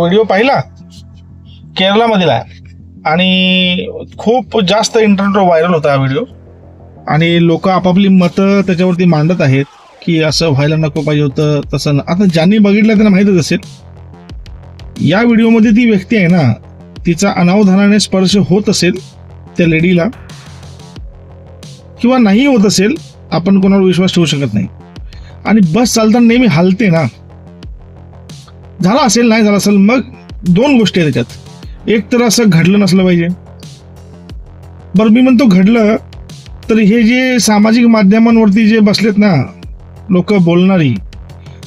Video पाहिला, केरळमधील आहे आणि खूप जास्त इंटरनेटवर व्हायरल होता हा व्हिडिओ आणि लोक आपापली मतं त्याच्यावरती मांडत आहेत की असं व्हायला नको पाहिजे होतं, तसं आता ज्यांनी बघितलं त्यांना माहीतच असेल. या व्हिडिओमध्ये ती व्यक्ती आहे ना, तिचा अनावधानाने स्पर्श होत असेल त्या लेडीला किंवा नाही होत असेल, आपण कोणावर विश्वास ठेवू शकत नाही. आणि बस चालताना नेहमी हलते ना, झाला असेल नाही झाला असेल, मग दोन गोष्टी आहेत त्याच्यात. एक तर असं घडलं नसलं पाहिजे. बरं मी म्हणतो घडलं तर हे जे सामाजिक माध्यमांवरती जे बसलेत ना लोक बोलणारी,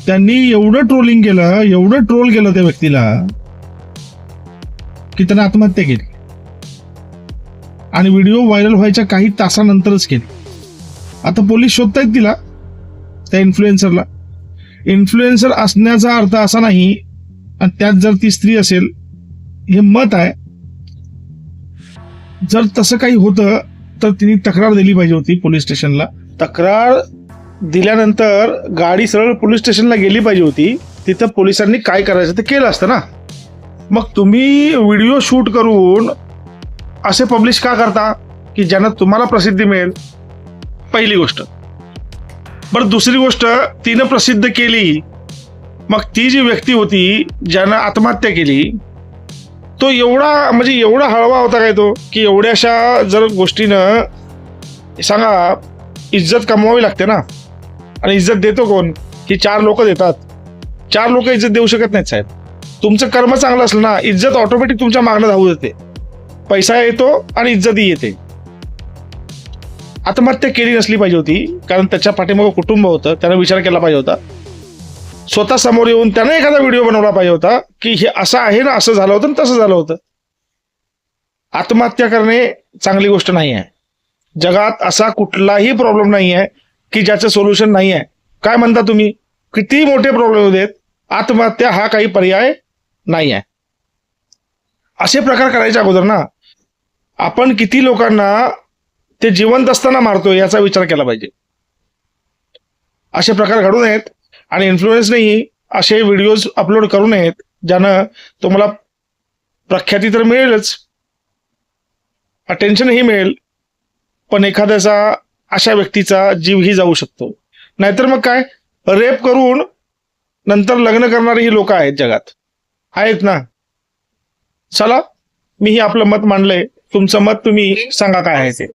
त्यांनी एवढं ट्रोलिंग केलं, एवढं ट्रोल केलं त्या व्यक्तीला की त्याने आत्महत्या केली आणि व्हिडिओ व्हायरल व्हायच्या काही तासानंतरच केली. आता पोलीस शोधतायत तिला, त्या इन्फ्लुएन्सरला. इन्फ्लुएन्सर असण्याचा अर्थ असा नाही, आणि त्यात जर ती स्त्री असेल हे मत आहे, जर तसं काही होतं तर तिने तक्रार दिली पाहिजे होती पोलीस स्टेशनला. तक्रार दिल्यानंतर गाडी सरळ पोलीस स्टेशनला गेली पाहिजे होती. तिथं पोलिसांनी काय करायचं ते केलं असतं ना. मग तुम्ही व्हिडिओ शूट करून असे पब्लिश का करता की ज्यांना तुम्हाला प्रसिद्धी मिळेल? पहिली गोष्ट. बरं दुसरी गोष्ट, तिनं प्रसिद्ध केली, मग ती जी व्यक्ती होती ज्यानं आत्महत्या केली तो एवढा म्हणजे एवढा हळवा होता काय तो, की एवढ्याशा जर गोष्टीनं सांगा इज्जत कमवावी लागते ना. आणि इज्जत देतो कोण? ही चार लोक देतात. चार लोक इज्जत देऊ शकत नाहीत साहेब. तुमचं कर्म चांगलं असलं ना, इज्जत ऑटोमॅटिक तुमच्या मागणं धावू देते, पैसा येतो आणि इज्जतही येते. आत्महत्या केली नसली पाहिजे होती, कारण त्याच्या पाठीमागं कुटुंब होतं, त्यानं विचार केला पाहिजे होता. स्वतः समोर येऊन त्याने एखादा व्हिडिओ बनवला पाहिजे होता की हे असं आहे ना, असं झालं होतं आणि तसं झालं होतं. आत्महत्या करणे चांगली गोष्ट नाही आहे. जगात असा कुठलाही प्रॉब्लेम नाही आहे की ज्याचं सोल्युशन नाही आहे. काय म्हणता तुम्ही? किती मोठे प्रॉब्लेम होते, आत्महत्या हा काही पर्याय नाही आहे. असे प्रकार करायच्या अगोदर ना आपण किती लोकांना ते जिवंत असताना मारतोय याचा विचार केला पाहिजे. असे प्रकार घडू नयेत आणि इन्फ्लुएन्सनेही असे व्हिडिओज अपलोड करू नयेत ज्यानं तुम्हाला प्रख्याती तर मिळेलच, अटेन्शनही मिळेल, पण एखाद्याचा अशा व्यक्तीचा जीवही जाऊ शकतो. नाहीतर मग काय, रेप करून नंतर लग्न करणारी लोक आहेत जगात, आहेत ना. चला, मी आपलं मत मांडलंय, तुमचं मत तुम्ही सांगा काय आहे ते.